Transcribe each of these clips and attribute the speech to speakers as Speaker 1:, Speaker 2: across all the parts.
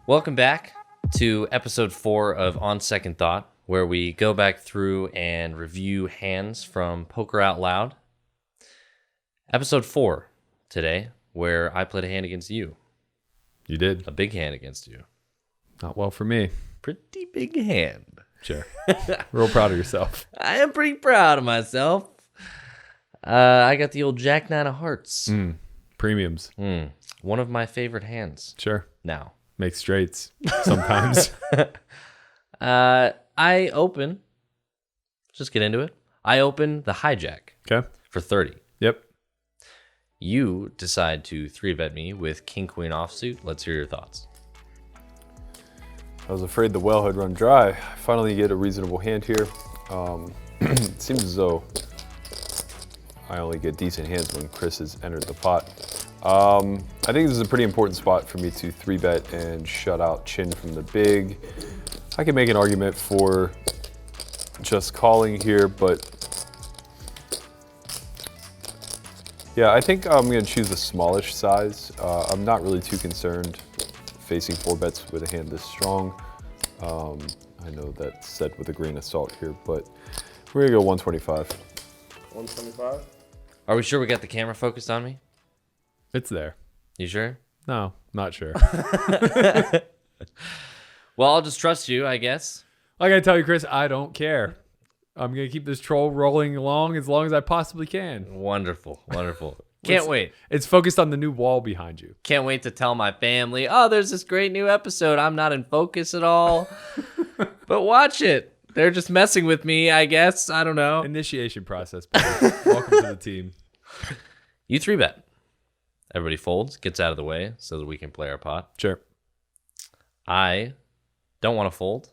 Speaker 1: Welcome back to episode 4 of On Second Thought, where we go back through and review hands from Poker Out Loud. Episode 4 today, where I played a hand against you.
Speaker 2: You did.
Speaker 1: A big hand against you.
Speaker 2: Not well for me.
Speaker 1: Pretty big hand.
Speaker 2: Sure. Real proud of yourself.
Speaker 1: I am pretty proud of myself. I got the old Jack 9 of Hearts.
Speaker 2: Premiums.
Speaker 1: One of my favorite hands.
Speaker 2: Sure.
Speaker 1: Now.
Speaker 2: Make straights sometimes.
Speaker 1: I open. Just get into it. I open the hijack.
Speaker 2: Okay.
Speaker 1: For 30.
Speaker 2: Yep.
Speaker 1: You decide to 3-bet me with King Queen offsuit. Let's hear your thoughts.
Speaker 3: I was afraid the well had run dry. I finally get a reasonable hand here. It seems as though I only get decent hands when Chris has entered the pot. I think this is a pretty important spot for me to 3-bet and shut out Chin from the big. I can make an argument for just calling here, but yeah, I think I'm going to choose the smallish size. I'm not really too concerned facing 4-bets with a hand this strong. I know that's said with a grain of salt here, but we're going to go 125.
Speaker 4: 125?
Speaker 1: Are we sure we got the camera focused on me?
Speaker 2: It's there.
Speaker 1: You sure?
Speaker 2: No, not sure.
Speaker 1: Well, I'll just trust you, I guess.
Speaker 2: I gotta tell you, Chris, I don't care. I'm gonna keep this troll rolling along as I possibly can.
Speaker 1: Wonderful, wonderful. Can't wait.
Speaker 2: It's focused on the new wall behind you.
Speaker 1: Can't wait to tell my family, oh, there's this great new episode. I'm not in focus at all. But watch it. They're just messing with me, I guess. I don't know.
Speaker 2: Initiation process, buddy. Welcome to the team.
Speaker 1: You 3-bet. Everybody folds, gets out of the way so that we can play our pot.
Speaker 2: Sure.
Speaker 1: I don't want to fold.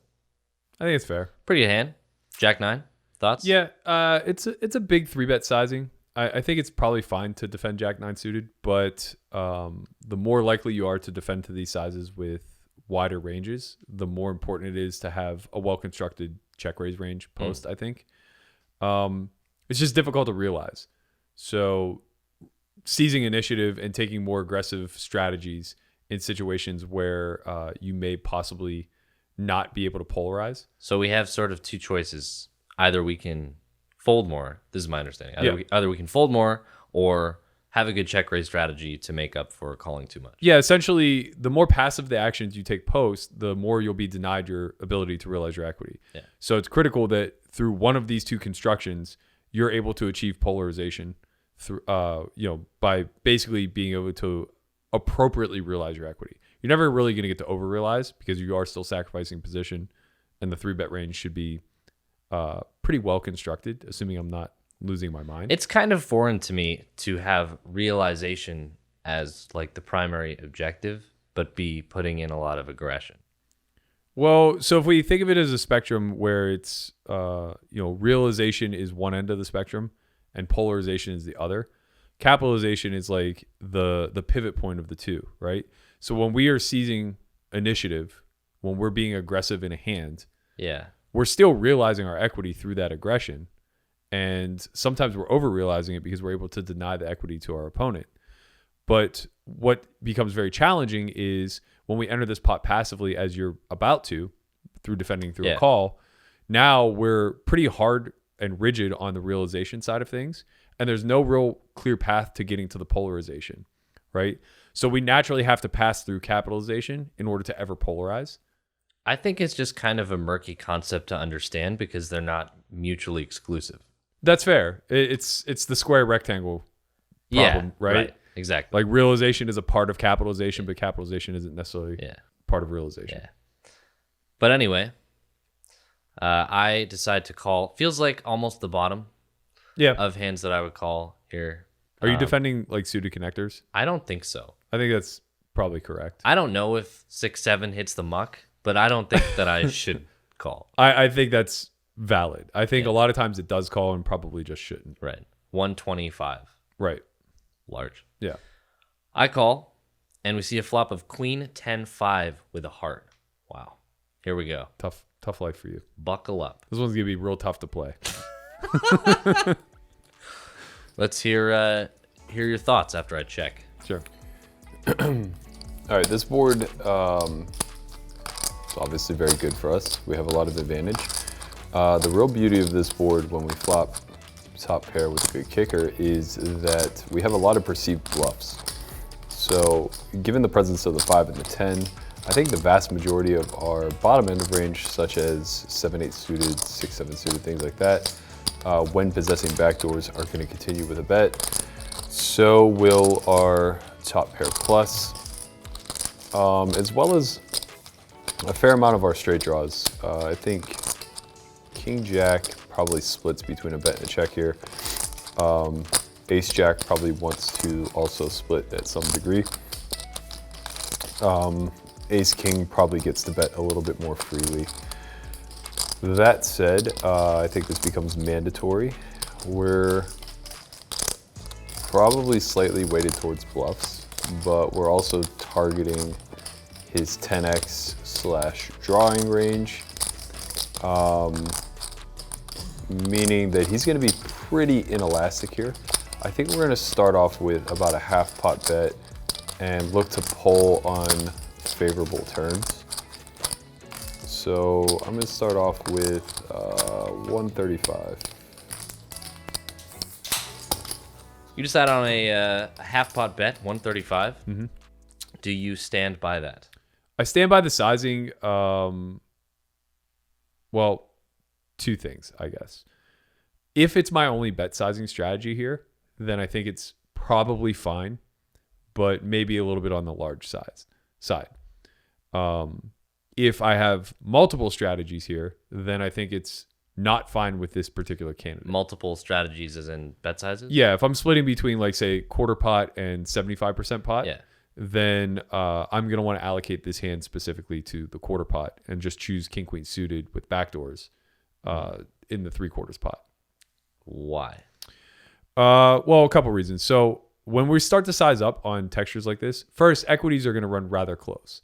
Speaker 2: I think it's fair.
Speaker 1: Pretty good hand. Jack 9. Thoughts?
Speaker 2: Yeah, it's a big 3-bet sizing. I think it's probably fine to defend Jack 9 suited, but the more likely you are to defend to these sizes with wider ranges, the more important it is to have a well-constructed check raise range post, I think. It's just difficult to realize. So seizing initiative and taking more aggressive strategies in situations where you may possibly not be able to polarize.
Speaker 1: So we have sort of two choices. Either we can fold more. This is my understanding. Either we can fold more or have a good check raise strategy to make up for calling too much.
Speaker 2: Yeah, essentially, the more passive the actions you take post, the more you'll be denied your ability to realize your equity.
Speaker 1: Yeah.
Speaker 2: So it's critical that through one of these two constructions, you're able to achieve polarization through, by basically being able to appropriately realize your equity. You're never really going to get to over realize because you are still sacrificing position, and the 3-bet range should be pretty well constructed, assuming I'm not losing my mind.
Speaker 1: It's kind of foreign to me to have realization as like the primary objective, but be putting in a lot of aggression.
Speaker 2: Well, so if we think of it as a spectrum where it's, realization is one end of the spectrum and polarization is the other, capitalization is like the pivot point of the two, right? So when we are seizing initiative, when we're being aggressive in a hand,
Speaker 1: yeah,
Speaker 2: we're still realizing our equity through that aggression. And sometimes we're over realizing it because we're able to deny the equity to our opponent. But what becomes very challenging is when we enter this pot passively, as you're about to, through defending through a call, now we're pretty hard and rigid on the realization side of things. And there's no real clear path to getting to the polarization, right? So we naturally have to pass through capitalization in order to ever polarize.
Speaker 1: I think it's just kind of a murky concept to understand because they're not mutually exclusive.
Speaker 2: That's fair. It's the square rectangle problem, right?
Speaker 1: Exactly.
Speaker 2: Like realization is a part of capitalization, but capitalization isn't necessarily part of realization.
Speaker 1: Yeah. But anyway, I decide to call. Feels like almost the bottom of hands that I would call here.
Speaker 2: Are you defending like suited connectors?
Speaker 1: I don't think so.
Speaker 2: I think that's probably correct.
Speaker 1: I don't know if 6-7 hits the muck, but I don't think that I should call.
Speaker 2: I think that's valid. I think a lot of times it does call and probably just shouldn't.
Speaker 1: Right. 125.
Speaker 2: Right.
Speaker 1: Large.
Speaker 2: Yeah.
Speaker 1: I call, and we see a flop of Queen 10-5 with a heart. Wow. Here we go.
Speaker 2: Tough life for you.
Speaker 1: Buckle up.
Speaker 2: This one's gonna be real tough to play.
Speaker 1: Let's hear your thoughts after I check.
Speaker 2: Sure.
Speaker 3: All right, this board It's obviously very good for us. We have a lot of advantage. The real beauty of this board when we flop top pair with a good kicker is that we have a lot of perceived bluffs. So given the presence of the 5 and the 10, I think the vast majority of our bottom end of range, such as 7-8 suited, 6-7 suited, things like that, when possessing backdoors are going to continue with a bet. So will our top pair plus, as well as a fair amount of our straight draws. I think King Jack probably splits between a bet and a check here. Ace Jack probably wants to also split at some degree. Ace King probably gets to bet a little bit more freely. That said, I think this becomes mandatory. We're probably slightly weighted towards bluffs, but we're also targeting his 10x / drawing range, meaning that he's going to be pretty inelastic here. I think we're going to start off with about a half pot bet and look to pull on favorable turns. So I'm going to start off with 135.
Speaker 1: You decided on a half pot bet, 135.
Speaker 2: Mm-hmm.
Speaker 1: Do you stand by that?
Speaker 2: I stand by the sizing. Well, two things, I guess. If it's my only bet sizing strategy here, then I think it's probably fine, but maybe a little bit on the large side. If I have multiple strategies here, then I think it's not fine with this particular candidate.
Speaker 1: Multiple strategies as in bet sizes?
Speaker 2: Yeah, if I'm splitting between like say quarter pot and 75% pot,
Speaker 1: Yeah.
Speaker 2: then I'm going to want to allocate this hand specifically to the quarter pot and just choose king queen suited with backdoors in the 3/4 pot.
Speaker 1: Why?
Speaker 2: Well, a couple reasons. So when we start to size up on textures like this, first, equities are going to run rather close.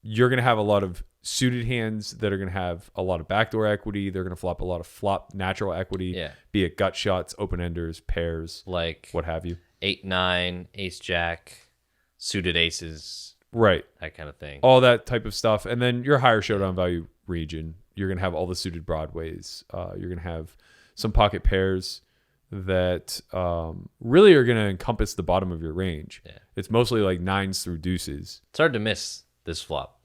Speaker 2: You're going to have a lot of suited hands that are going to have a lot of backdoor equity. They're going to flop a lot of flop natural equity, be it gut shots, open enders, pairs,
Speaker 1: like
Speaker 2: what have you.
Speaker 1: 8-9, ace jack, suited aces,
Speaker 2: right?
Speaker 1: that kind of thing.
Speaker 2: All that type of stuff. And then your higher showdown value region, you're going to have all the suited broadways. You're going to have some pocket pairs that really are going to encompass the bottom of your range.
Speaker 1: Yeah.
Speaker 2: It's mostly like 9s through deuces.
Speaker 1: It's hard to miss this flop.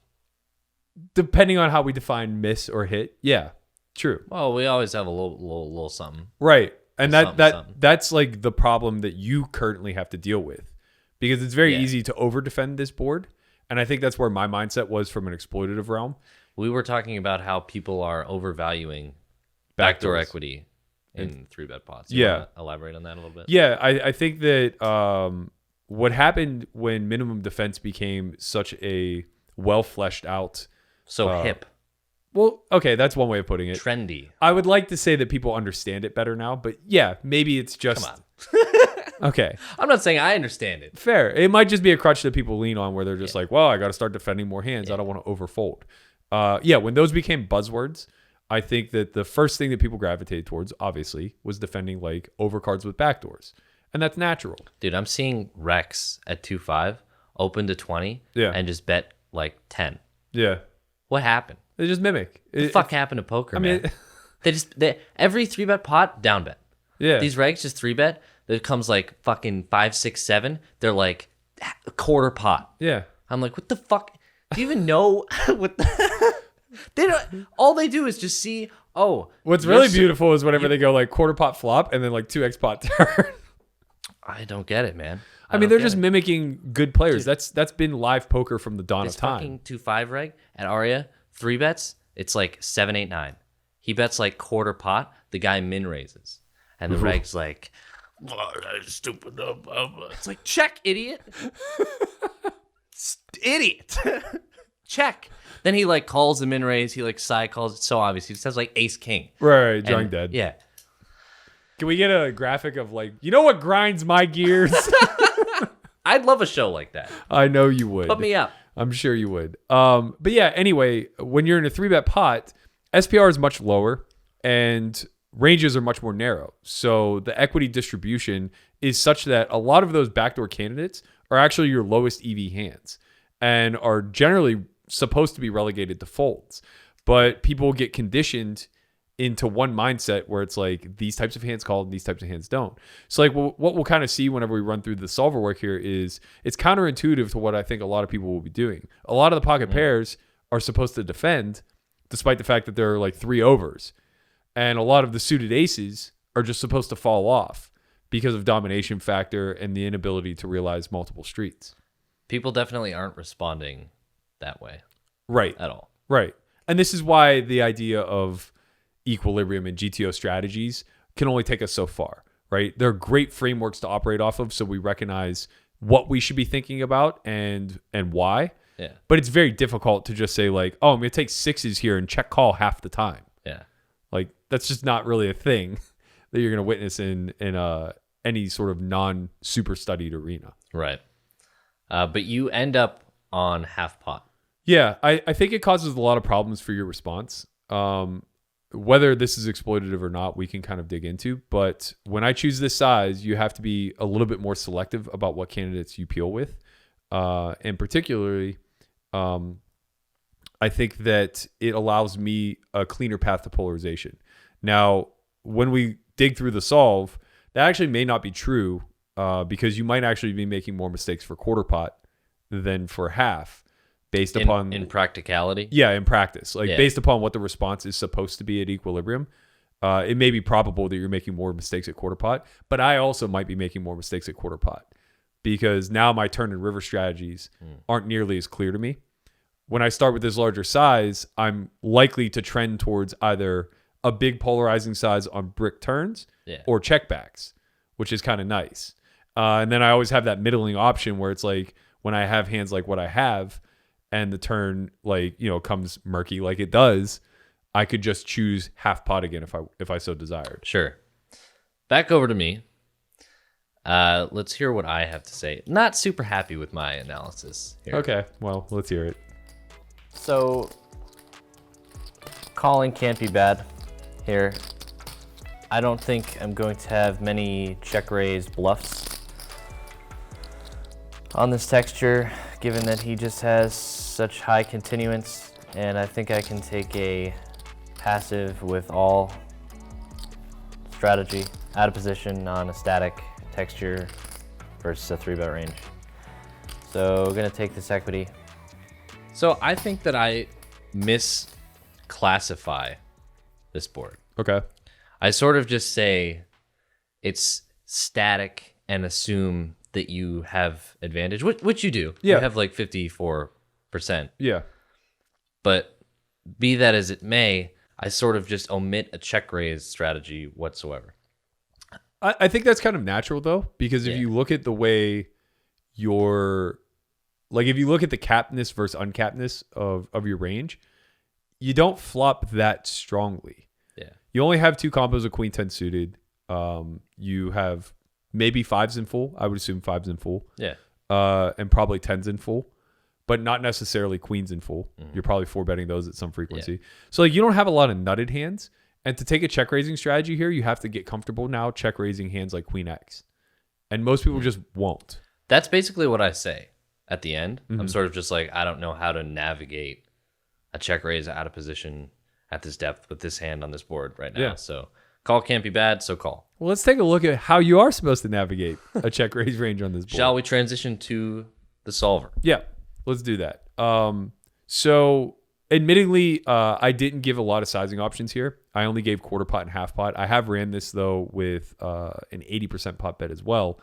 Speaker 2: Depending on how we define miss or hit. Yeah, true.
Speaker 1: Well, we always have a little something.
Speaker 2: Right. And
Speaker 1: Something.
Speaker 2: that's like the problem that you currently have to deal with, because it's very
Speaker 1: Yeah.
Speaker 2: easy to over defend this board. And I think that's where my mindset was from an exploitative realm.
Speaker 1: We were talking about how people are overvaluing backdoor
Speaker 2: Backdoors.
Speaker 1: equity in 3-bet pots.
Speaker 2: Yeah.
Speaker 1: Wanna elaborate on that a little bit?
Speaker 2: Yeah, I think that what happened when minimum defense became such a well fleshed out.
Speaker 1: So hip,
Speaker 2: Well, okay, that's one way of putting it.
Speaker 1: trendy.
Speaker 2: I would like to say that people understand it better now, but yeah, maybe it's just
Speaker 1: Come on.
Speaker 2: okay.
Speaker 1: I'm not saying I understand it.
Speaker 2: Fair. It might just be a crutch that people lean on where they're just like, well, I got to start defending more hands. I don't want to overfold. Yeah, when those became buzzwords, I think that the first thing that people gravitated towards, obviously, was defending like overcards with backdoors. And that's natural.
Speaker 1: Dude, I'm seeing Rex at 2-5, open to 20,
Speaker 2: Yeah.
Speaker 1: and just bet like 10.
Speaker 2: Yeah.
Speaker 1: What happened?
Speaker 2: They just mimic.
Speaker 1: What the fuck happened to poker,
Speaker 2: I mean,
Speaker 1: man? They every 3-bet pot, down bet.
Speaker 2: yeah.
Speaker 1: These regs just 3-bet. That comes like fucking 5, 6, 7. They're like a quarter pot.
Speaker 2: Yeah.
Speaker 1: I'm like, what the fuck? Do you even know what they don't? All they do is just see. Oh,
Speaker 2: What's
Speaker 1: you're
Speaker 2: really
Speaker 1: so-
Speaker 2: beautiful is whenever they go like quarter pot flop and then like 2x pot turn.
Speaker 1: I don't get it, man.
Speaker 2: I mean,
Speaker 1: don't
Speaker 2: they're
Speaker 1: get
Speaker 2: just
Speaker 1: it.
Speaker 2: mimicking good players. That's been live poker from the dawn
Speaker 1: This
Speaker 2: of time.
Speaker 1: fucking 2-5 reg at Aria 3-bets. It's like 7, 8, 9. He bets like quarter pot. The guy min raises, and the reg's like, oh, that's stupid. It's like, check, idiot. Idiot. Check. Then he like calls the min raise. He like side calls. It's so obvious. He says like ace king.
Speaker 2: Right, drawing
Speaker 1: And-
Speaker 2: dead.
Speaker 1: Yeah.
Speaker 2: Can we get a graphic of like, you know what grinds my gears?
Speaker 1: I'd love a show like that.
Speaker 2: I know you would.
Speaker 1: Put me up.
Speaker 2: I'm sure you would. But yeah, anyway, when you're in a 3-bet pot, SPR is much lower and ranges are much more narrow. So the equity distribution is such that a lot of those backdoor candidates are actually your lowest EV hands and are generally supposed to be relegated to folds. But people get conditioned into one mindset where it's like these types of hands call and these types of hands don't. So like what we'll kind of see whenever we run through the solver work here is it's counterintuitive to what I think a lot of people will be doing. A lot of the pocket pairs are supposed to defend despite the fact that there are like 3 overs. And a lot of the suited aces are just supposed to fall off because of domination factor and the inability to realize multiple streets.
Speaker 1: People definitely aren't responding that way.
Speaker 2: Right.
Speaker 1: At all.
Speaker 2: Right. And this is why the idea of equilibrium and GTO strategies can only take us so far, right? They're great frameworks to operate off of so we recognize what we should be thinking about and why.
Speaker 1: Yeah.
Speaker 2: But it's very difficult to just say like, oh, I'm going to take 6s here and check call half the time.
Speaker 1: Yeah.
Speaker 2: Like that's just not really a thing that you're going to witness in any sort of non-super studied arena.
Speaker 1: Right. But you end up on half pot.
Speaker 2: Yeah, I think it causes a lot of problems for your response. Whether this is exploitative or not, we can kind of dig into. But when I choose this size, you have to be a little bit more selective about what candidates you peel with. And particularly, I think that it allows me a cleaner path to polarization. Now, when we dig through the solve, that actually may not be true because you might actually be making more mistakes for quarter pot than for half. Based upon
Speaker 1: in practicality,
Speaker 2: yeah, in practice, like based upon what the response is supposed to be at equilibrium, it may be probable that you're making more mistakes at quarter pot, but I also might be making more mistakes at quarter pot because now my turn and river strategies aren't nearly as clear to me. When I start with this larger size, I'm likely to trend towards either a big polarizing size on brick turns or checkbacks, which is kind of nice. And then I always have that middling option where it's like when I have hands like what I have. And the turn, like, you know, comes murky like it does, I could just choose half pot again if I so desired.
Speaker 1: Sure. Back over to me. Let's hear what I have to say. Not super happy with my analysis here.
Speaker 2: Okay, well, let's hear it.
Speaker 5: So, calling can't be bad here. I don't think I'm going to have many check raise bluffs on this texture, given that he just has such high continuance, and I think I can take a passive with all strategy out of position on a static texture versus a 3-bet range. So we're gonna take this equity.
Speaker 1: So I think that I misclassify this board.
Speaker 2: Okay.
Speaker 1: I sort of just say it's static and assume that you have advantage, which you do.
Speaker 2: Yeah.
Speaker 1: You have like 54%.
Speaker 2: Yeah.
Speaker 1: But be that as it may, I sort of just omit a check raise strategy whatsoever.
Speaker 2: I think that's kind of natural, though, because if you look at the way if you look at the cappedness versus uncappedness of your range, you don't flop that strongly.
Speaker 1: Yeah.
Speaker 2: You only have 2 combos of queen 10 suited. You have maybe 5s in full. I would assume 5s in full.
Speaker 1: Yeah.
Speaker 2: And probably 10s in full, but not necessarily queens in full. You're probably 4-betting those at some frequency. Yeah. So like you don't have a lot of nutted hands. And to take a check raising strategy here, you have to get comfortable now check raising hands like queen X. And most people just won't.
Speaker 1: That's basically what I say at the end. I'm sort of just like, I don't know how to navigate a check raise out of position at this depth with this hand on this board right now.
Speaker 2: Yeah.
Speaker 1: So call can't be bad, so call.
Speaker 2: Well, let's take a look at how you are supposed to navigate a check raise range on this board.
Speaker 1: Shall we transition to the solver?
Speaker 2: Yeah, let's do that. So admittingly, I didn't give a lot of sizing options here. I only gave quarter pot and half pot. I have ran this, though, with an 80% pot bet as well,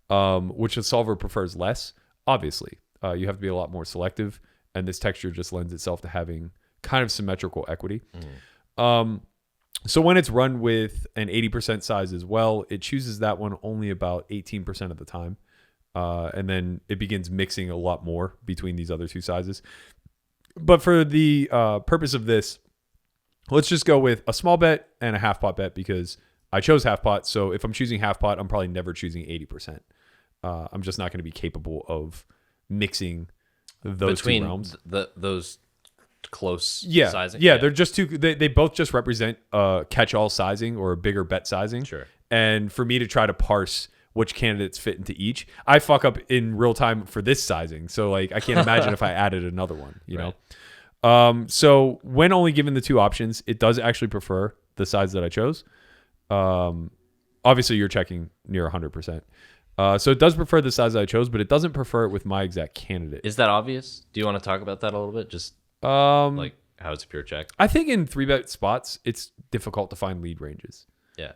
Speaker 2: which the solver prefers less, obviously. You have to be a lot more selective, and this texture just lends itself to having kind of symmetrical equity. So when it's run with an 80% size as well, it chooses that one only about 18% of the time. And then it begins mixing a lot more between these other 2 sizes. But for the purpose of this, let's just go with a small bet and a half pot bet because I chose half pot. So if I'm choosing half pot, I'm probably never choosing 80%. I'm just not going to be capable of mixing those
Speaker 1: between
Speaker 2: 2 realms.
Speaker 1: Those close sizing.
Speaker 2: Yeah, they're just 2. They both just represent catch-all sizing or a bigger bet sizing.
Speaker 1: Sure.
Speaker 2: And for me to try to parse which candidates fit into each. I fuck up in real time for this sizing. So like I can't imagine if I added another one, you know? So when only given the two options, it does actually prefer the size that I chose. Obviously you're checking near 100%. So it does prefer the size that I chose, but it doesn't prefer it with my exact candidate.
Speaker 1: Is that obvious? Do you want to talk about that a little bit? Just like how it's a pure check.
Speaker 2: I think in 3-bet spots, it's difficult to find lead ranges.
Speaker 1: Yeah.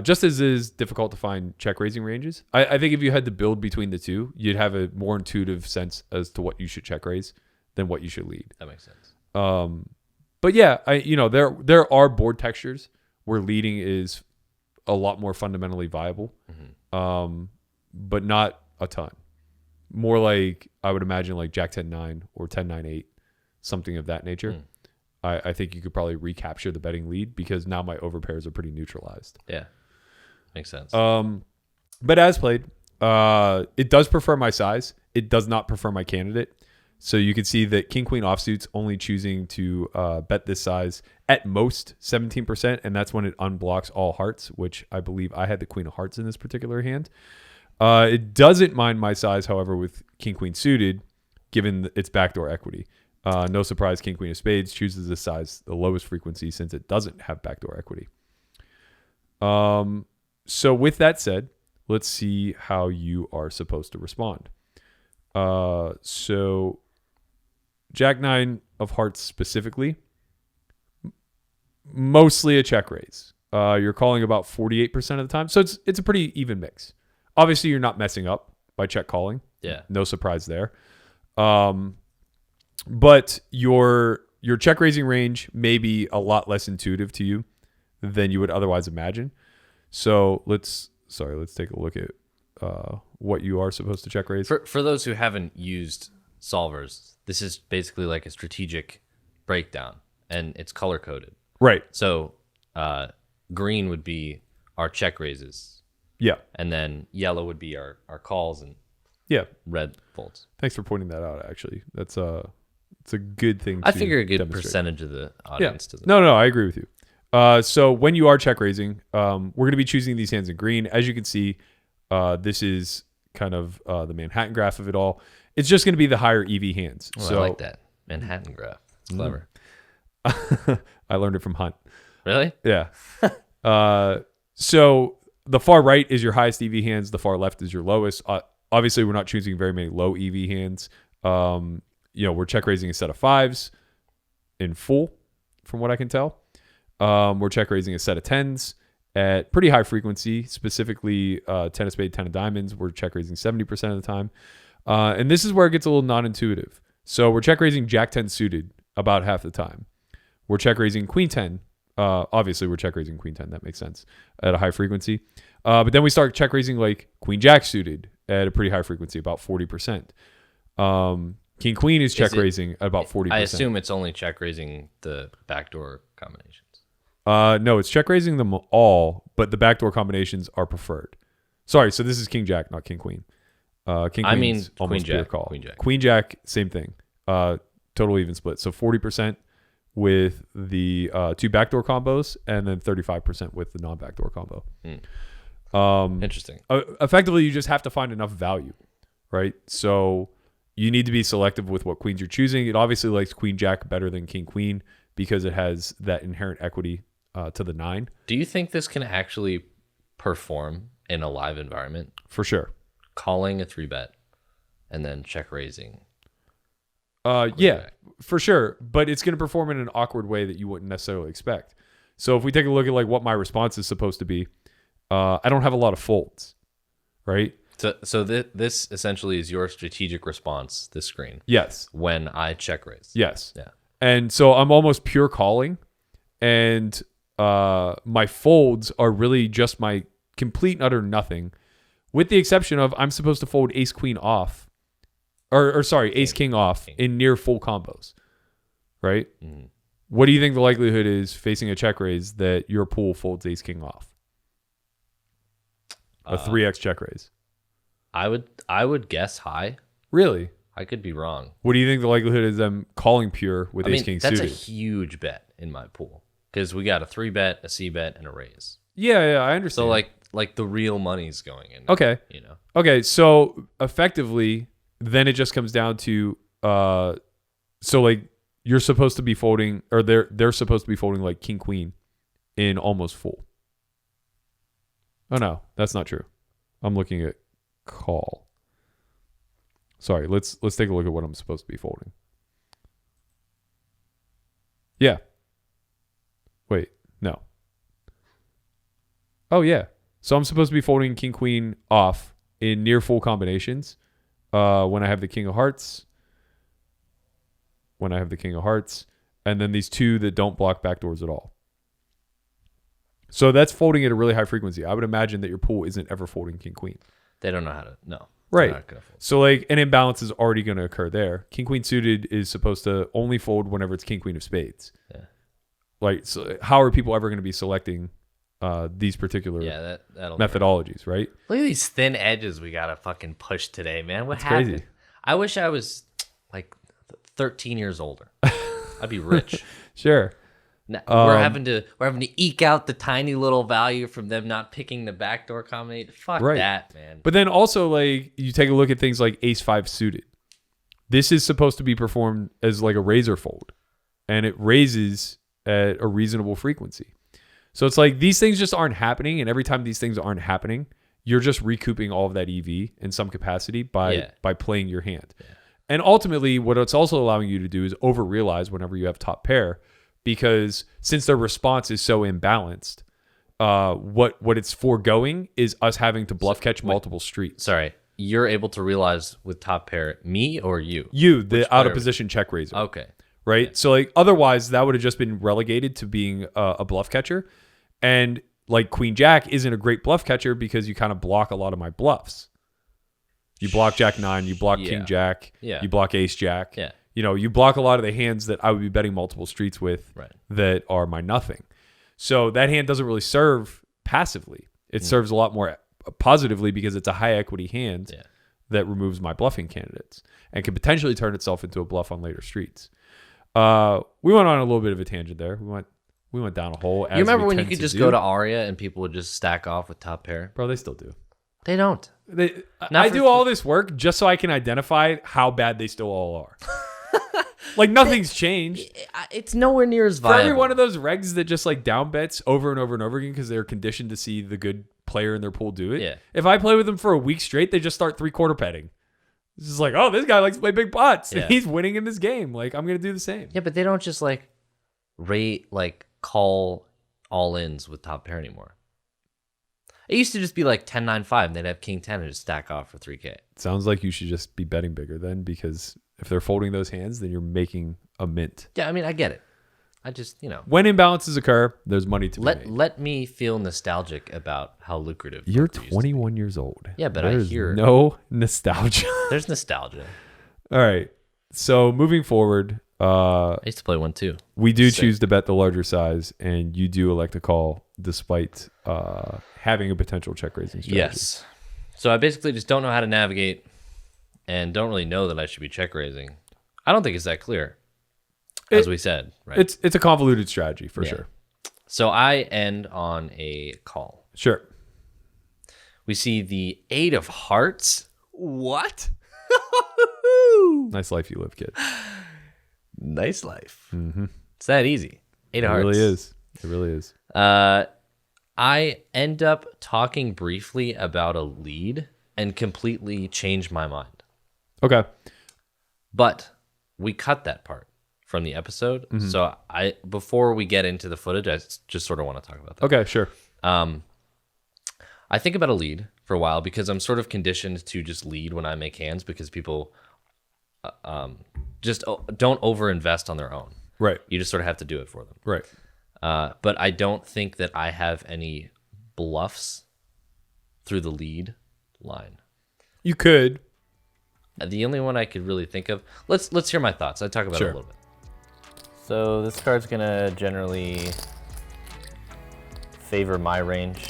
Speaker 2: Just as it is difficult to find check raising ranges. I think if you had to build between the two, you'd have a more intuitive sense as to what you should check raise than what you should lead.
Speaker 1: That makes sense.
Speaker 2: But yeah, there are board textures where leading is a lot more fundamentally viable, but not a ton. More like I would imagine like Jack 10-9 or 10-9-8, something of that nature. I think you could probably recapture the betting lead because now my overpairs are pretty neutralized.
Speaker 1: Yeah, makes sense.
Speaker 2: But as played, it does prefer my size. It does not prefer my candidate. So you can see that King Queen offsuit's only choosing to bet this size at most 17%, and that's when it unblocks all hearts, which I believe I had the Queen of Hearts in this particular hand. It doesn't mind my size, however, with King Queen suited, given its backdoor equity. No surprise, King Queen of Spades chooses this size, the lowest frequency, since it doesn't have backdoor equity. So with that said, let's see how you are supposed to respond. So Jack 9 of Hearts specifically, mostly a check raise. You're calling about 48% of the time, so it's a pretty even mix. Obviously, you're not messing up by check calling.
Speaker 1: Yeah,
Speaker 2: no surprise there. But your check raising range may be a lot less intuitive to you than you would otherwise imagine. So let's take a look at what you are supposed to check raise.
Speaker 1: For those who haven't used solvers, this is basically like a strategic breakdown, and it's color coded.
Speaker 2: Right.
Speaker 1: So green would be our check raises.
Speaker 2: Yeah.
Speaker 1: And then yellow would be our calls, and red folds.
Speaker 2: Thanks for pointing that out. Actually, it's a good thing.
Speaker 1: I figure a good
Speaker 2: demonstrate.
Speaker 1: Percentage of the audience doesn't.
Speaker 2: No, I agree with you. So when you are check raising, we're going to be choosing these hands in green. As you can see, this is kind of the Manhattan graph of it all. It's just going to be the higher EV hands.
Speaker 1: Well,
Speaker 2: so
Speaker 1: I like that Manhattan graph. It's clever.
Speaker 2: I learned it from Hunt.
Speaker 1: Really?
Speaker 2: Yeah. So the far right is your highest EV hands. The far left is your lowest. Obviously, we're not choosing very many low EV hands. We're check raising a set of 5s in full, from what I can tell. We're check raising a set of 10s at pretty high frequency, specifically 10 of spade, 10 of diamonds. We're check raising 70% of the time. And this is where it gets a little non-intuitive. So we're check raising Jack 10 suited about half the time. We're check raising Queen 10. Obviously, we're check raising Queen 10. That makes sense at a high frequency. But then we start check raising like Queen Jack suited at a pretty high frequency, about 40%. King Queen is check raising at about 40%.
Speaker 1: I assume it's only check raising the backdoor combinations.
Speaker 2: No, it's check raising them all, but the backdoor combinations are preferred. Sorry, so this is King Jack, not King Queen. King Queen's almost pure call. Queen Jack, same thing. Total even split. So 40% with the 2 backdoor combos, and then 35% with the non-backdoor combo.
Speaker 1: Interesting.
Speaker 2: Effectively, you just have to find enough value, right? So you need to be selective with what queens you're choosing. It obviously likes Queen Jack better than King Queen because it has that inherent equity to the 9.
Speaker 1: Do you think this can actually perform in a live environment?
Speaker 2: For sure.
Speaker 1: Calling a 3-bet and then check raising.
Speaker 2: Yeah, for sure. But it's going to perform in an awkward way that you wouldn't necessarily expect. So if we take a look at like what my response is supposed to be, I don't have a lot of folds, right?
Speaker 1: So this essentially is your strategic response, this screen.
Speaker 2: Yes.
Speaker 1: When I check raise.
Speaker 2: Yes.
Speaker 1: Yeah.
Speaker 2: And so I'm almost pure calling, and my folds are really just my complete and utter nothing, with the exception of I'm supposed to fold ace queen off, ace king off in near full combos, right? Mm-hmm. What do you think the likelihood is facing a check raise that your pool folds ace king off? A 3x check raise.
Speaker 1: I would guess high.
Speaker 2: Really?
Speaker 1: I could be wrong.
Speaker 2: What do you think the likelihood is them calling pure with ace king suited?
Speaker 1: That's a huge bet in my pool because we got a 3-bet, a c-bet, and a raise.
Speaker 2: Yeah, I understand.
Speaker 1: So like like the real money's going in.
Speaker 2: Okay.
Speaker 1: You know.
Speaker 2: Okay, so effectively, then it just comes down to, so like you're supposed to be folding, or they're supposed to be folding like king queen in almost full. Oh no, that's not true. I'm looking at call. Sorry, let's take a look at what I'm supposed to be folding. Yeah. Wait, no. Oh yeah. So I'm supposed to be folding king queen off in near full combinations when I have the king of hearts. When I have the king of hearts, and then these two that don't block backdoors at all. So that's folding at a really high frequency. I would imagine that your pool isn't ever folding king queen.
Speaker 1: They don't know how to. No.
Speaker 2: Right.
Speaker 1: Not gonna fold.
Speaker 2: So like an imbalance is already going to occur there. King queen suited is supposed to only fold whenever it's king queen of spades.
Speaker 1: Yeah.
Speaker 2: Like, so how are people ever going to be selecting these particular
Speaker 1: that'll
Speaker 2: methodologies, right?
Speaker 1: Look at these thin edges we gotta fucking push today, man. What
Speaker 2: That's
Speaker 1: happened?
Speaker 2: crazy.
Speaker 1: I wish I was like 13 years older. I'd be rich.
Speaker 2: Sure.
Speaker 1: Now, we're having to eke out the tiny little value from them not picking the backdoor combination. Fuck
Speaker 2: Right.
Speaker 1: that, man.
Speaker 2: But then also, like, you take a look at things like ace five suited. This is supposed to be performed as like a razor fold, and it raises at a reasonable frequency. So it's like these things just aren't happening, and every time these things aren't happening, you're just recouping all of that EV in some capacity by playing your hand. Yeah. And ultimately, what it's also allowing you to do is over-realize whenever you have top pair, because since their response is so imbalanced, what it's foregoing is us having to bluff catch multiple streets.
Speaker 1: Sorry, you're able to realize with top pair, me or you?
Speaker 2: You, the out of position check raiser.
Speaker 1: Okay.
Speaker 2: Right? Yeah. So like otherwise that would have just been relegated to being a bluff catcher. And like queen jack isn't a great bluff catcher because you kind of block a lot of my bluffs. You block jack nine, you block king jack, you block ace jack.
Speaker 1: Yeah.
Speaker 2: You know, you block a lot of the hands that I would be betting multiple streets with that are my nothing. So that hand doesn't really serve passively. It serves a lot more positively because it's a high equity hand that removes my bluffing candidates and can potentially turn itself into a bluff on later streets. We went on a little bit of a tangent there. We went down a hole.
Speaker 1: You remember when you could just go to Aria and people would just stack off with top pair?
Speaker 2: Bro, they still do.
Speaker 1: They don't.
Speaker 2: I do all this work just so I can identify how bad they still all are. Like nothing's changed.
Speaker 1: It's nowhere near as viable.
Speaker 2: For every one of those regs that just like down bets over and over and over again because they're conditioned to see the good player in their pool do it.
Speaker 1: Yeah.
Speaker 2: If I play with them for a week straight, they just start 3/4 petting. It's just like, oh, this guy likes to play big pots. And he's winning in this game. Like, I'm going to do the same.
Speaker 1: Yeah, but they don't just like call all ins with top pair anymore. It used to just be like 10-9-5 and they'd have king 10 and just stack off for 3K.
Speaker 2: Sounds like you should just be betting bigger then, because if they're folding those hands, then you're making a mint.
Speaker 1: Yeah, I mean, I get it. I just,
Speaker 2: when imbalances occur, there's money to be made.
Speaker 1: Let me feel nostalgic about how lucrative.
Speaker 2: You're 21 years old.
Speaker 1: Yeah, but
Speaker 2: there's
Speaker 1: I hear
Speaker 2: no nostalgia.
Speaker 1: There's nostalgia.
Speaker 2: All right. So moving forward,
Speaker 1: I used to play one too.
Speaker 2: We do choose to bet the larger size, and you do elect to call despite having a potential check raising strategy.
Speaker 1: Yes. So I basically just don't know how to navigate and don't really know that I should be check raising. I don't think it's that clear, as we said. Right?
Speaker 2: It's a convoluted strategy for sure.
Speaker 1: So I end on a call.
Speaker 2: Sure.
Speaker 1: We see the 8 of hearts. What?
Speaker 2: Nice life you live, kid.
Speaker 1: Nice life. Mm-hmm. It's that easy. 8 of hearts.
Speaker 2: It really is. It really is.
Speaker 1: I end up talking briefly about a lead and completely change my mind.
Speaker 2: Okay.
Speaker 1: But we cut that part from the episode. Mm-hmm. So before we get into the footage, I just sort of want to talk about that.
Speaker 2: Okay, sure.
Speaker 1: I think about a lead for a while because I'm sort of conditioned to just lead when I make hands because people just don't overinvest on their own.
Speaker 2: Right.
Speaker 1: You just sort of have to do it for them.
Speaker 2: Right.
Speaker 1: But I don't think that I have any bluffs through the lead line.
Speaker 2: You could.
Speaker 1: The only one I could really think of. Let's hear my thoughts. I talk about it a little bit.
Speaker 5: So this card's gonna generally favor my range,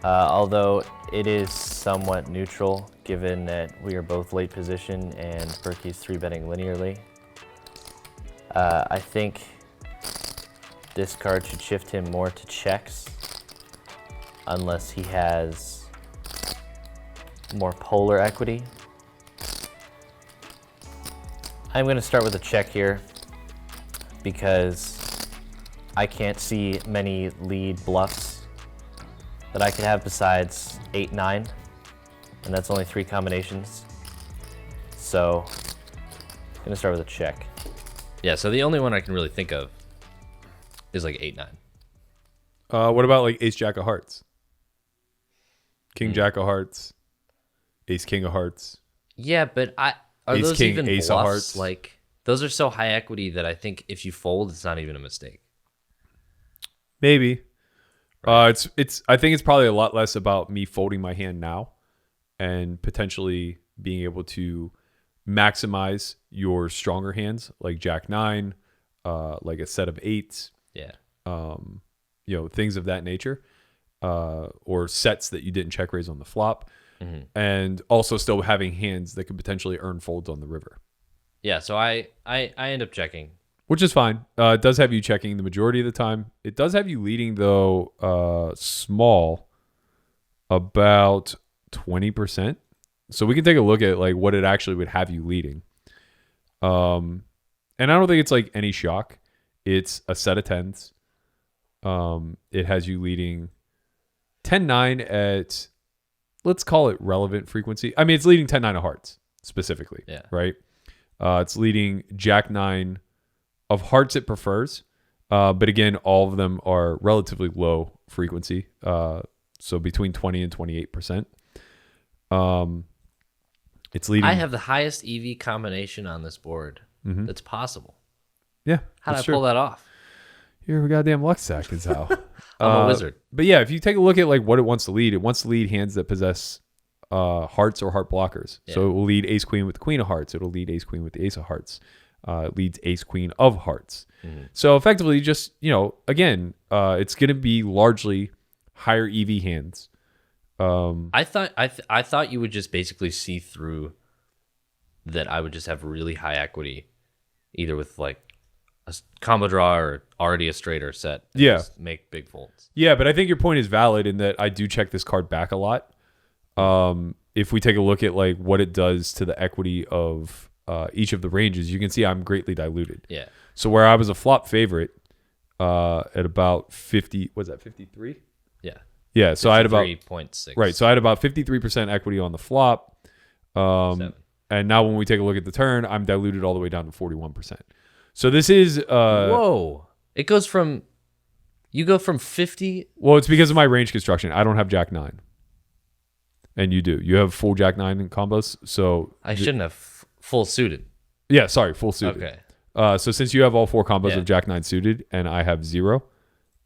Speaker 5: although it is somewhat neutral given that we are both late position and Berkey's 3-betting linearly. I think this card should shift him more to checks unless he has more polar equity. I'm going to start with a check here because I can't see many lead bluffs that I could have besides 8, 9, and that's only 3 combinations. So I'm going to start with a check.
Speaker 1: Yeah, so the only one I can really think of is like 8, 9.
Speaker 2: What about like Ace Jack of Hearts? King Jack of Hearts, Ace King of Hearts.
Speaker 1: Yeah, but are
Speaker 2: Ace
Speaker 1: those
Speaker 2: King,
Speaker 1: even
Speaker 2: Ace of
Speaker 1: bluffs?
Speaker 2: Hearts.
Speaker 1: Like, those are so high equity that I think if you fold, it's not even a mistake.
Speaker 2: Maybe. I think it's probably a lot less about me folding my hand now and potentially being able to maximize your stronger hands like Jack 9, like a set of 8s.
Speaker 1: Yeah.
Speaker 2: Things of that nature, or sets that you didn't check raise on the flop, and also still having hands that could potentially earn folds on the river.
Speaker 1: Yeah, so I end up checking.
Speaker 2: Which is fine. It does have you checking the majority of the time. It does have you leading, though, small, about 20%. So we can take a look at like what it actually would have you leading. And I don't think it's like any shock. It's a set of 10s. It has you leading 10-9 at, let's call it relevant frequency. I mean, it's leading 10-9 of hearts specifically.
Speaker 1: Yeah.
Speaker 2: Right. It's leading Jack 9 of hearts it prefers. But again, all of them are relatively low frequency. So between 20 and 28%. It's leading.
Speaker 1: I have the highest EV combination on this board that's possible.
Speaker 2: Yeah.
Speaker 1: How did I
Speaker 2: that's true.
Speaker 1: pull that off?
Speaker 2: You're a goddamn luck sack is how.
Speaker 1: I'm a wizard.
Speaker 2: But yeah, if you take a look at like what it wants to lead, it wants to lead hands that possess hearts or heart blockers.
Speaker 1: Yeah.
Speaker 2: So it will lead ace queen with the queen of hearts. It'll lead ace queen with the ace of hearts. It leads ace queen of hearts. So effectively, just again, it's going to be largely higher EV hands.
Speaker 1: I thought you would just basically see through that I would just have really high equity, either with like a combo draw or already a straight or set. And
Speaker 2: Yeah.
Speaker 1: just make big folds.
Speaker 2: Yeah, but I think your point is valid in that I do check this card back a lot. If we take a look at like what it does to the equity of each of the ranges, you can see I'm greatly diluted.
Speaker 1: Yeah.
Speaker 2: So where I was a flop favorite at about 50, was that 53?
Speaker 1: Yeah.
Speaker 2: Yeah, so I had about
Speaker 1: 3.6.
Speaker 2: right. So I had about 53% equity on the flop, and now when we take a look at the turn, I'm diluted all the way down to 41%. So this is
Speaker 1: Whoa! It goes from you go from 50.
Speaker 2: well, it's because of my range construction. I don't have Jack 9, and you do. You have full Jack 9 in combos. So
Speaker 1: I shouldn't have full suited.
Speaker 2: yeah, sorry, full suited.
Speaker 1: Okay.
Speaker 2: So since you have all 4 combos
Speaker 1: Yeah.
Speaker 2: of Jack 9 suited, and I have 0,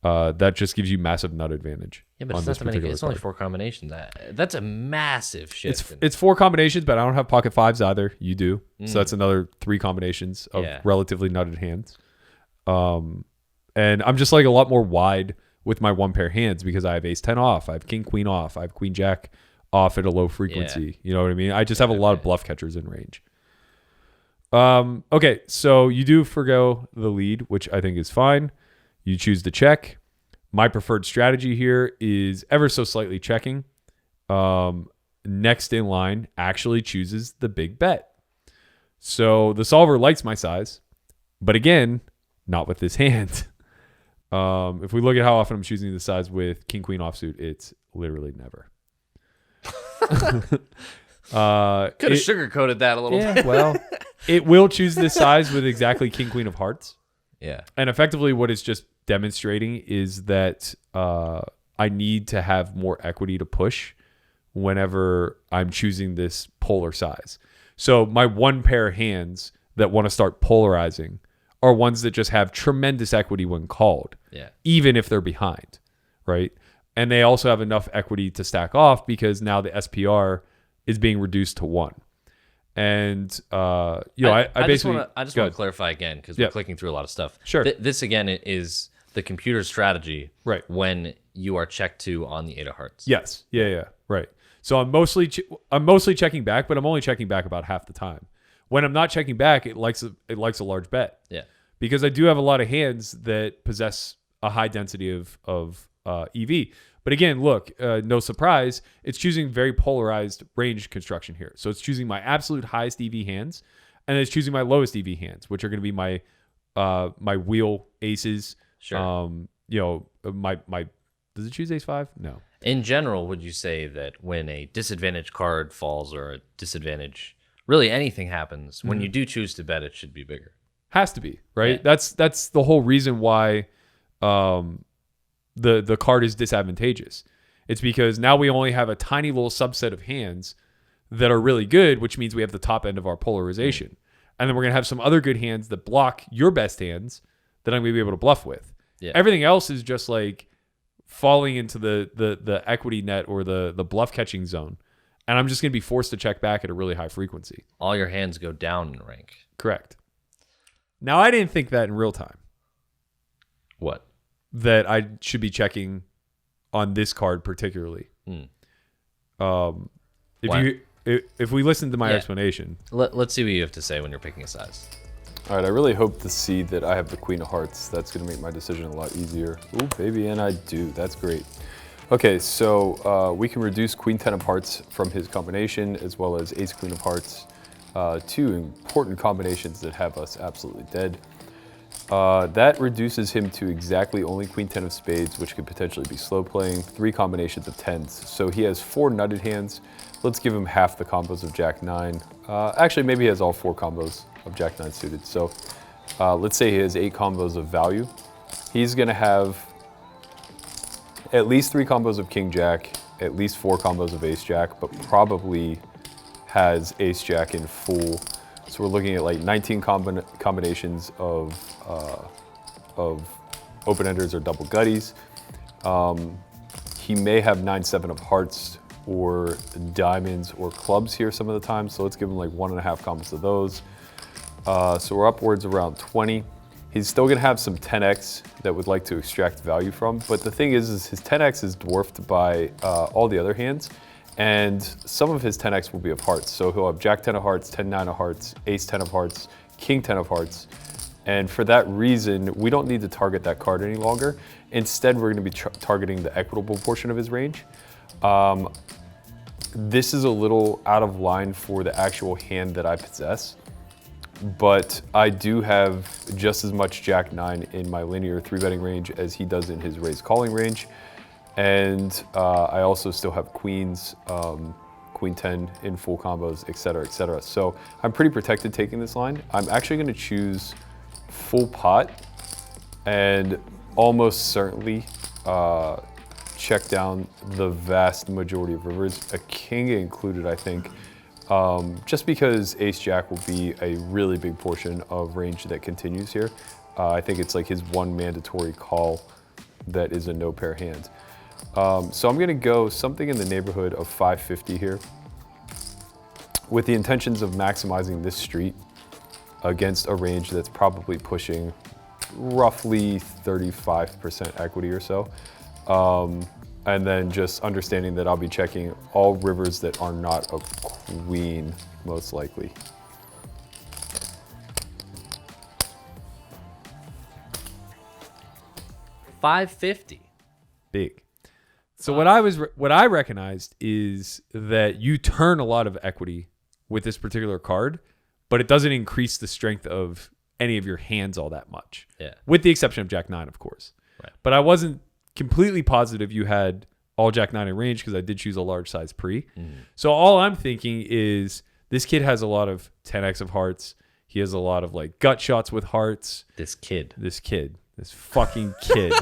Speaker 2: that just gives you massive nut advantage.
Speaker 1: Yeah, but
Speaker 2: on
Speaker 1: it's
Speaker 2: this
Speaker 1: not that many.
Speaker 2: particular
Speaker 1: It's only
Speaker 2: card.
Speaker 1: 4 combinations. That's a massive shift.
Speaker 2: It's 4 combinations, but I don't have pocket 5s either. You do. So that's another 3 combinations of
Speaker 1: Yeah.
Speaker 2: relatively nutted hands. And I'm just like a lot more wide with my 1 pair hands because I have ace 10 off, I have king queen off, I have queen jack off at a low frequency. You know what I mean? I just have a lot of bluff catchers in range. Okay, so you do forgo the lead, which I think is fine. You choose to check. My preferred strategy here is ever so slightly checking. Next in line actually chooses the big bet. So the solver likes my size, but again, not with this hand. If we look at how often I'm choosing the size with king queen offsuit, it's literally never.
Speaker 1: Could have sugarcoated that a little bit.
Speaker 2: Well, it will choose this size with exactly king queen of hearts.
Speaker 1: Yeah.
Speaker 2: And effectively what it's just demonstrating is that I need to have more equity to push whenever I'm choosing this polar size. So my 1 pair of hands that want to start polarizing are ones that just have tremendous equity when called,
Speaker 1: Yeah.
Speaker 2: even if they're behind, right? And they also have enough equity to stack off because now the SPR is being reduced to 1. And I basically
Speaker 1: I just want to clarify again because we're clicking through a lot of stuff.
Speaker 2: Sure.
Speaker 1: This again is the computer strategy,
Speaker 2: Right.
Speaker 1: when you are checked to on the 8 of hearts.
Speaker 2: Yes. Yeah. Right. So I'm mostly checking back, but I'm only checking back about half the time. When I'm not checking back, it likes a large bet.
Speaker 1: Yeah.
Speaker 2: Because I do have a lot of hands that possess a high density of EV. But again, look, no surprise, it's choosing very polarized range construction here. So it's choosing my absolute highest EV hands, and it's choosing my lowest EV hands, which are going to be my wheel aces.
Speaker 1: Sure.
Speaker 2: My does it choose ace 5? No.
Speaker 1: In general, would you say that when a disadvantage card falls or a disadvantage, really anything happens, when you do choose to bet, it should be bigger?
Speaker 2: Has to be, right?
Speaker 1: Yeah.
Speaker 2: That's the whole reason why the card is disadvantageous. It's because now we only have a tiny little subset of hands that are really good, which means we have the top end of our polarization. And then we're going to have some other good hands that block your best hands that I'm going to be able to bluff with.
Speaker 1: Yeah.
Speaker 2: Everything else is just like falling into the equity net or the bluff catching zone. And I'm just going to be forced to check back at a really high frequency.
Speaker 1: All your hands go down in rank.
Speaker 2: Correct. Now, I didn't think that in real time,
Speaker 1: What?
Speaker 2: that I should be checking on this card particularly.
Speaker 1: Why?
Speaker 2: If we listen to my
Speaker 1: Yeah.
Speaker 2: explanation,
Speaker 1: Let's see what you have to say when you're picking a size.
Speaker 3: All right, I really hope to see that I have the Queen of Hearts. That's going to make my decision a lot easier. Ooh, baby, and I do. That's great. Okay, so we can reduce Queen 10 of Hearts from his combination, as well as Ace Queen of Hearts. Two important combinations that have us absolutely dead. That reduces him to exactly only Queen 10 of Spades, which could potentially be slow playing, 3 combinations of 10s. So he has 4 nutted hands. Let's give him half the combos of Jack 9. Actually, maybe he has all 4 combos of Jack 9 suited. So let's say he has 8 combos of value. He's going to have at least 3 combos of King Jack, at least 4 combos of Ace Jack, but probably has Ace Jack in full. So we're looking at like 19 combinations of open-enders or double gutties. He may have 9-7 of hearts or diamonds or clubs here some of the time. So let's give him like 1.5 combos of those. So we're upwards around 20. He's still gonna have some 10x that would like to extract value from. But the thing is his 10x is dwarfed by all the other hands. And some of his 10x will be of hearts. So he'll have Jack 10 of hearts, 10-9 of hearts, Ace 10 of hearts, King 10 of hearts. And for that reason, we don't need to target that card any longer. Instead, we're gonna be targeting the equitable portion of his range. This is a little out of line for the actual hand that I possess, but I do have just as much Jack 9 in my linear 3-betting range as he does in his raise calling range. And I also still have queens, Queen 10 in full combos, et cetera, et cetera. So I'm pretty protected taking this line. I'm actually gonna choose full pot and almost certainly check down the vast majority of rivers, a king included, I think, just because Ace Jack will be a really big portion of range that continues here. I think it's like his one mandatory call that is a no pair hand. So I'm gonna go something in the neighborhood of 550 here with the intentions of maximizing this street against a range that's probably pushing roughly 35% equity or so. And then just understanding that I'll be checking all rivers that are not a queen, most likely.
Speaker 1: $550.
Speaker 2: big. So what I recognized is that you turn a lot of equity with this particular card, but it doesn't increase the strength of any of your hands all that much.
Speaker 1: Yeah.
Speaker 2: With the exception of Jack 9, of course.
Speaker 1: Right.
Speaker 2: But I wasn't completely positive you had all Jack 9 in range because I did choose a large size pre. So all I'm thinking is this kid has a lot of 10x of hearts. He has a lot of like gut shots with hearts.
Speaker 1: This fucking kid.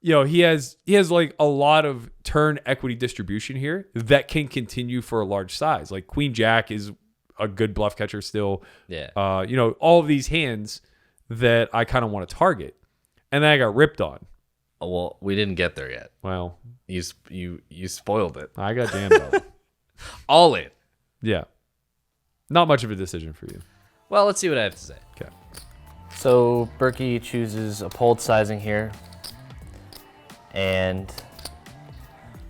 Speaker 2: He has like a lot of turn equity distribution here that can continue for a large size. Like Queen Jack is a good bluff catcher still.
Speaker 1: Yeah.
Speaker 2: All of these hands that I kind of want to target, and then I got ripped on.
Speaker 1: Oh, well, we didn't get there yet.
Speaker 2: Well,
Speaker 1: You spoiled it.
Speaker 2: I got jammed on.
Speaker 1: All in.
Speaker 2: Yeah, not much of a decision for you.
Speaker 1: Well, let's see what I have to say.
Speaker 2: Okay.
Speaker 5: So Berkey chooses a pulled sizing here, and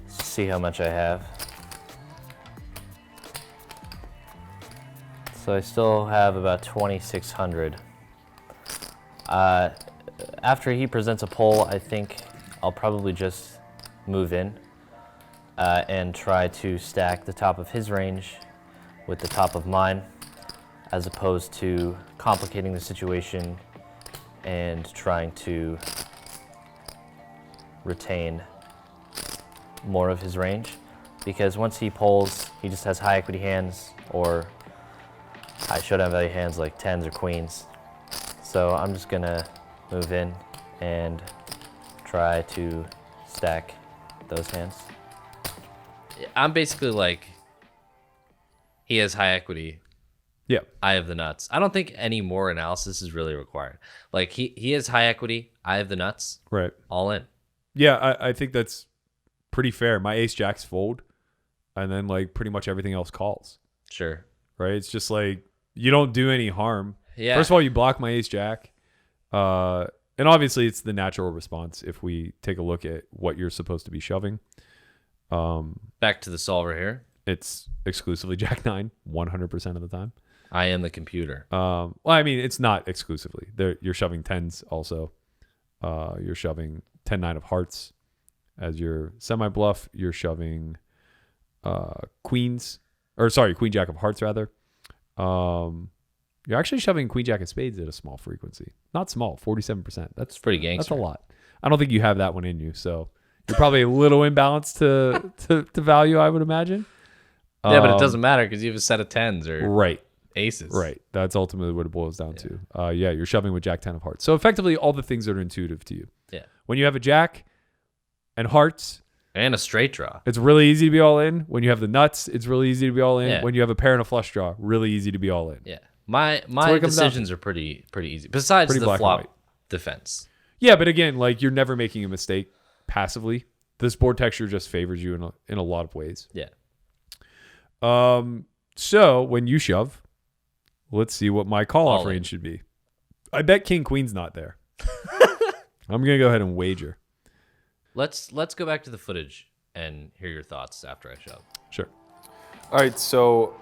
Speaker 5: see how much I have. So I still have about 2,600. after he presents a pole, I think I'll probably just move in and try to stack the top of his range with the top of mine, as opposed to complicating the situation and trying to retain more of his range. Because once he pulls, he just has high equity hands or high showdown value hands like 10s or queens. So I'm just gonna move in and try to stack those hands.
Speaker 1: I'm basically like, he has high equity.
Speaker 2: Yeah.
Speaker 1: I have the nuts. I don't think any more analysis is really required. Like he has high equity. I have the nuts.
Speaker 2: Right.
Speaker 1: All in.
Speaker 2: Yeah, I think that's pretty fair. My ace jacks fold, and then like pretty much everything else calls.
Speaker 1: Sure.
Speaker 2: Right. It's just like you don't do any harm.
Speaker 1: Yeah.
Speaker 2: First of all, you block my ace jack, and obviously it's the natural response if we take a look at what you're supposed to be shoving.
Speaker 1: Back to the solver here.
Speaker 2: It's exclusively Jack 9, 100% of the time.
Speaker 1: I am the computer.
Speaker 2: Well, I mean, it's not exclusively. You're shoving 10s also. You're shoving 10-9 of hearts as your semi-bluff. You're shoving queens, or sorry, queen jack of hearts rather. You're actually shoving queen jack of spades at a small frequency. Not small, 47%. That's
Speaker 1: pretty gangster.
Speaker 2: That's a lot. I don't think you have that one in you, so you're probably a little imbalanced to value, I would imagine.
Speaker 1: Yeah, but it doesn't matter because you have a set of 10s or
Speaker 2: right.
Speaker 1: aces.
Speaker 2: Right. That's ultimately what it boils down to. Yeah, you're shoving with Jack 10 of hearts. So effectively all the things that are intuitive to you.
Speaker 1: Yeah.
Speaker 2: When you have a Jack and hearts,
Speaker 1: and a straight draw,
Speaker 2: it's really easy to be all in. When you have the nuts, it's really easy to be all in.
Speaker 1: Yeah.
Speaker 2: When you have a pair and a flush draw, really easy to be all in.
Speaker 1: Yeah. My decisions are pretty easy. Besides
Speaker 2: Pretty
Speaker 1: the
Speaker 2: black and
Speaker 1: flop
Speaker 2: white.
Speaker 1: defense.
Speaker 2: Yeah, but again, like you're never making a mistake passively. This board texture just favors you in a lot of ways.
Speaker 1: Yeah.
Speaker 2: So when you shove, let's see what my call off
Speaker 1: All in.
Speaker 2: range should be. I bet King Queen's not there. I'm gonna go ahead and wager.
Speaker 1: Let's go back to the footage and hear your thoughts after I shove.
Speaker 2: Sure.
Speaker 3: All right, so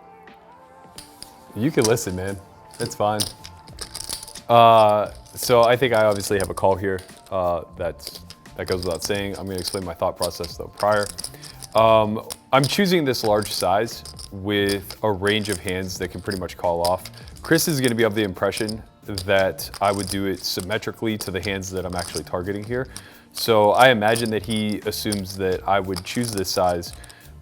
Speaker 3: you can listen, man. It's fine. So I think I obviously have a call here. That goes without saying. I'm going to explain my thought process though prior. I'm choosing this large size with a range of hands that can pretty much call off. Chris is going to be of the impression that I would do it symmetrically to the hands that I'm actually targeting here. So I imagine that he assumes that I would choose this size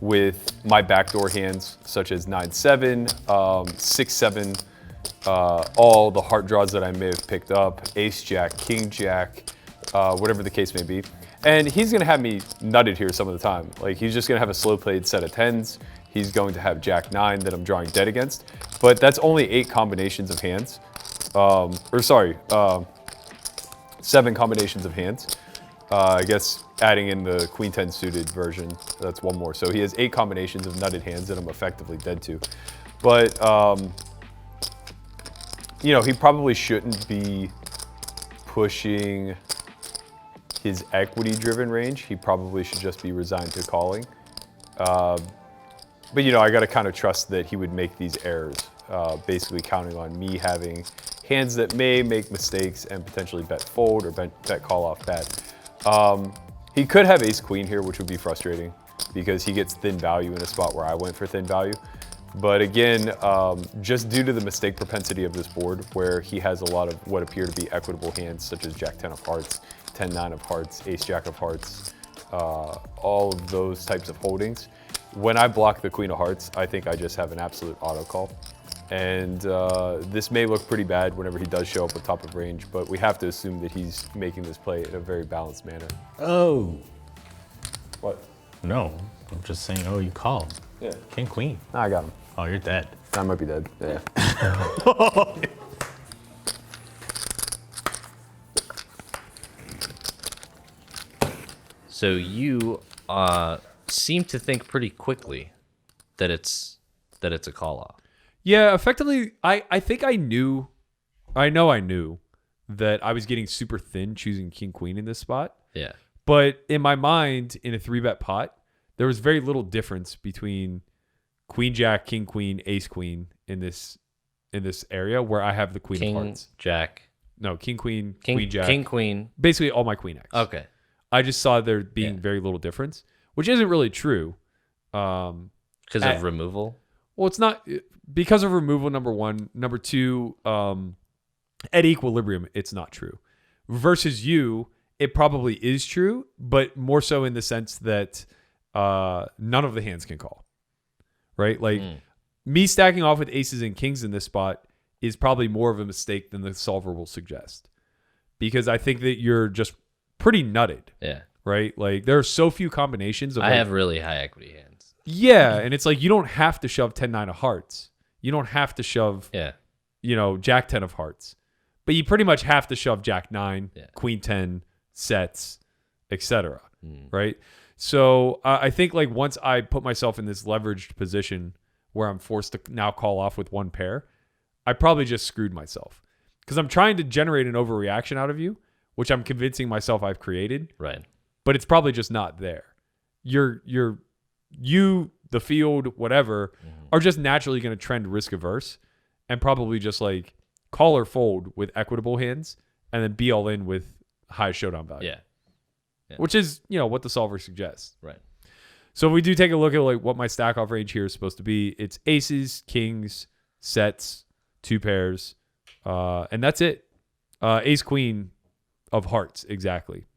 Speaker 3: with my backdoor hands, such as 9-7, 6-7, all the heart draws that I may have picked up, ace jack, king jack, whatever the case may be. And he's gonna have me nutted here some of the time. Like he's just gonna have a slow played set of 10s. He's going to have jack 9 that I'm drawing dead against. But that's only 8 combinations of hands. 7 combinations of hands. I guess adding in the queen 10 suited version, that's one more. So he has 8 combinations of nutted hands that I'm effectively dead to. But, you know, he probably shouldn't be pushing his equity-driven range. He probably should just be resigned to calling. But, you know, I got to kind of trust that he would make these errors, basically counting on me having hands that may make mistakes and potentially bet fold or bet call off bad. He could have ace queen here, which would be frustrating because he gets thin value in a spot where I went for thin value. But again, just due to the mistake propensity of this board, where he has a lot of what appear to be equitable hands, such as jack 10 of hearts, 10-9 of hearts, ace jack of hearts, all of those types of holdings. When I block the queen of hearts, I think I just have an absolute auto call. And this may look pretty bad whenever he does show up with top of range, but we have to assume that he's making this play in a very balanced manner.
Speaker 6: Oh.
Speaker 3: What?
Speaker 6: No, I'm just saying, oh, you called.
Speaker 3: Yeah.
Speaker 6: King, queen.
Speaker 3: I got him.
Speaker 6: Oh, you're dead.
Speaker 3: I might be dead. Yeah.
Speaker 1: So you seem to think pretty quickly that it's a call off.
Speaker 2: Yeah, effectively, I think I knew that I was getting super thin choosing king queen in this spot.
Speaker 1: Yeah.
Speaker 2: But in my mind, in a 3-bet pot, there was very little difference between queen jack, king queen, ace queen in this area where I have the queen of
Speaker 1: King,
Speaker 2: hearts.
Speaker 1: jack,
Speaker 2: No, king, queen,
Speaker 1: King,
Speaker 2: queen, jack.
Speaker 1: king, queen.
Speaker 2: Basically all my queen X.
Speaker 1: Okay.
Speaker 2: I just saw there being very little difference, which isn't really true.
Speaker 1: Because of removal.
Speaker 2: Well, it's not because of removal, number one. Number two, at equilibrium, it's not true. Versus you, it probably is true, but more so in the sense that none of the hands can call. Right? Like me stacking off with aces and kings in this spot is probably more of a mistake than the solver will suggest. Because I think that you're just pretty nutted.
Speaker 1: Yeah.
Speaker 2: Right? Like there are so few combinations of
Speaker 1: I have really high equity hands.
Speaker 2: Yeah, and it's like you don't have to shove 10-9 of hearts. You don't have to shove Jack 10 of hearts. But you pretty much have to shove Jack 9, Queen 10, sets, etc. Right? So I think like once I put myself in this leveraged position where I'm forced to now call off with one pair, I probably just screwed myself. Because I'm trying to generate an overreaction out of you, which I'm convincing myself I've created.
Speaker 1: Right.
Speaker 2: But it's probably just not there. You, the field, whatever, are just naturally going to trend risk averse and probably just like call or fold with equitable hands and then be all in with high showdown value.
Speaker 1: Yeah.
Speaker 2: Which is, what the solver suggests.
Speaker 1: Right.
Speaker 2: So if we do take a look at like what my stack off range here is supposed to be, it's aces, kings, sets, 2 pairs, and that's it. Ace, queen of hearts, exactly.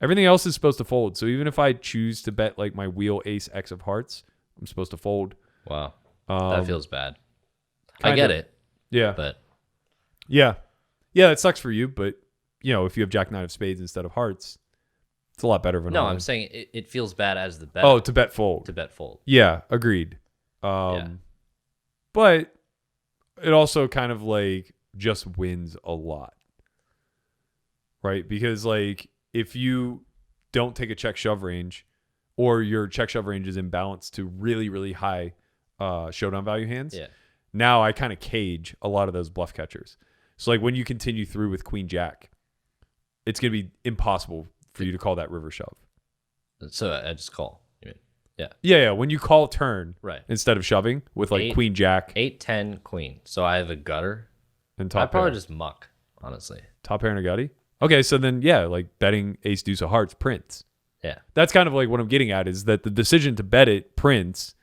Speaker 2: Everything else is supposed to fold. So even if I choose to bet like my wheel ace X of hearts, I'm supposed to fold.
Speaker 1: Wow. That feels bad. I
Speaker 2: kinda.
Speaker 1: get it.
Speaker 2: Yeah.
Speaker 1: But
Speaker 2: Yeah, it sucks for you, but if you have Jack 9 of spades instead of hearts, it's a lot better of an
Speaker 1: no,
Speaker 2: all-in.
Speaker 1: I'm saying it feels bad as the bet.
Speaker 2: Oh, to bet fold.
Speaker 1: To bet fold.
Speaker 2: Yeah, agreed. But it also kind of like just wins a lot. Right? Because like if you don't take a check shove range or your check shove range is imbalanced to really, really high showdown value hands, now I kind of cage a lot of those bluff catchers. So like when you continue through with queen jack, it's going to be impossible for you to call that river shove.
Speaker 1: So I just call. You mean? Yeah.
Speaker 2: Yeah. When you call turn instead of shoving with like queen jack.
Speaker 1: 8, 10, queen. So I have a gutter.
Speaker 2: And top
Speaker 1: I'd probably
Speaker 2: pair.
Speaker 1: just muck, honestly.
Speaker 2: Top pair and a gutty? Okay, so then, like betting ace deuce of hearts prints.
Speaker 1: Yeah.
Speaker 2: That's kind of like what I'm getting at is that the decision to bet it prints.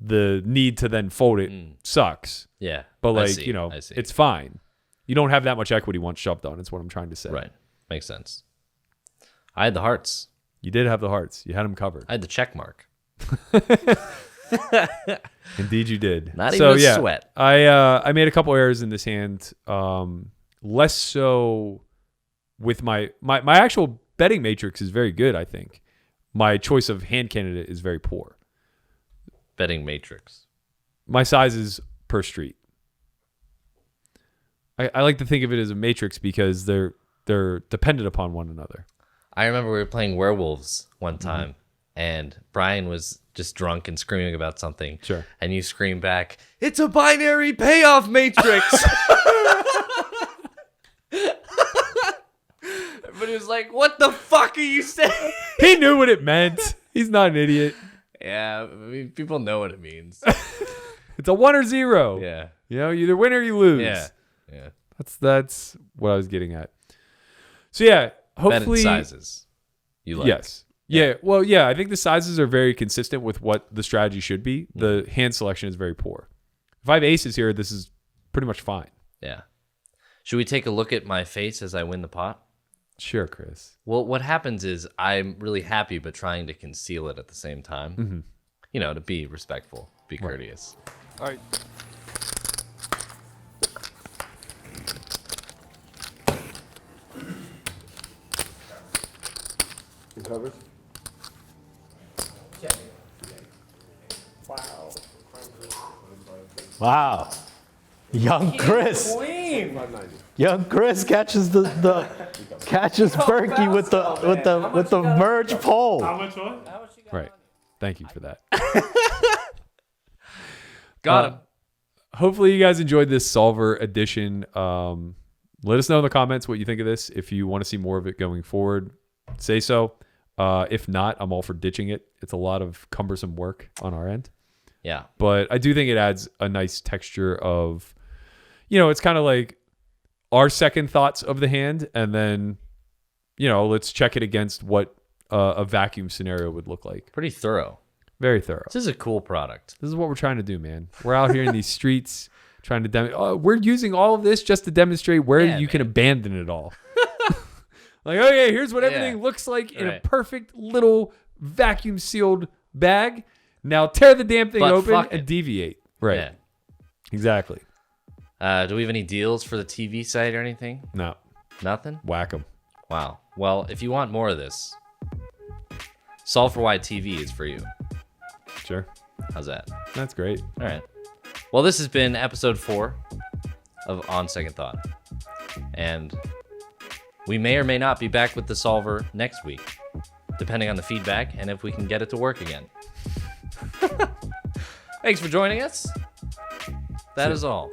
Speaker 2: The need to then fold it sucks.
Speaker 1: Yeah.
Speaker 2: But
Speaker 1: I
Speaker 2: like,
Speaker 1: see.
Speaker 2: it's fine. You don't have that much equity once shoved on. It's what I'm trying to say.
Speaker 1: Right. Makes sense. I had the hearts.
Speaker 2: You did have the hearts. You had them covered.
Speaker 1: I had the check mark.
Speaker 2: Indeed you did.
Speaker 1: Not even a sweat.
Speaker 2: I made a couple errors in this hand. Less so with my actual betting matrix is very good, I think. My choice of hand candidate is very poor.
Speaker 1: Betting matrix.
Speaker 2: My sizes per street. I like to think of it as a matrix because they're dependent upon one another.
Speaker 1: I remember we were playing werewolves one time and Brian was just drunk and screaming about something.
Speaker 2: Sure.
Speaker 1: And you scream back, "It's a binary payoff matrix." But he was like, "What the fuck are you saying?"
Speaker 2: He knew what it meant. He's not an idiot.
Speaker 1: Yeah, I mean, people know what it means.
Speaker 2: It's a 1 or 0.
Speaker 1: Yeah.
Speaker 2: You either win or you lose.
Speaker 1: Yeah.
Speaker 2: That's what I was getting at. So yeah, hopefully
Speaker 1: Bet sizes. You like?
Speaker 2: Yes. Yeah. Well, yeah, I think the sizes are very consistent with what the strategy should be. The hand selection is very poor. If I have aces here, this is pretty much fine.
Speaker 1: Yeah. Should we take a look at my face as I win the pot?
Speaker 2: Sure, Chris.
Speaker 1: Well, what happens is I'm really happy, but trying to conceal it at the same time. To be respectful, be courteous.
Speaker 3: All right.
Speaker 4: You covered?
Speaker 6: Wow. Young Chris. Young Chris catches catches Berkey with the merge pole.
Speaker 2: Right. Thank you for that.
Speaker 1: Got him.
Speaker 2: Hopefully you guys enjoyed this solver edition. Let us know in the comments what you think of this. If you want to see more of it going forward, say so. If not, I'm all for ditching it. It's a lot of cumbersome work on our end.
Speaker 1: Yeah.
Speaker 2: But I do think it adds a nice texture of, it's kind of like our second thoughts of the hand, and then, let's check it against what a vacuum scenario would look like.
Speaker 1: Pretty thorough.
Speaker 2: Very thorough.
Speaker 1: This is a cool product.
Speaker 2: This is what we're trying to do, man. We're out here in these streets trying to we're using all of this just to demonstrate where you can abandon it all. Like, okay, here's what everything looks like in a perfect little vacuum sealed bag. Now tear the damn thing open and deviate. Right.
Speaker 1: Yeah.
Speaker 2: Exactly.
Speaker 1: Do we have any deals for the TV site or anything?
Speaker 2: No.
Speaker 1: Nothing?
Speaker 2: Whack 'em.
Speaker 1: Wow. Well, if you want more of this, Solve For Why TV is for you.
Speaker 2: Sure.
Speaker 1: How's that?
Speaker 2: That's great.
Speaker 1: All right. Well, this has been episode 4 of On Second Thought. And we may or may not be back with the solver next week, depending on the feedback and if we can get it to work again. Thanks for joining us. That is all.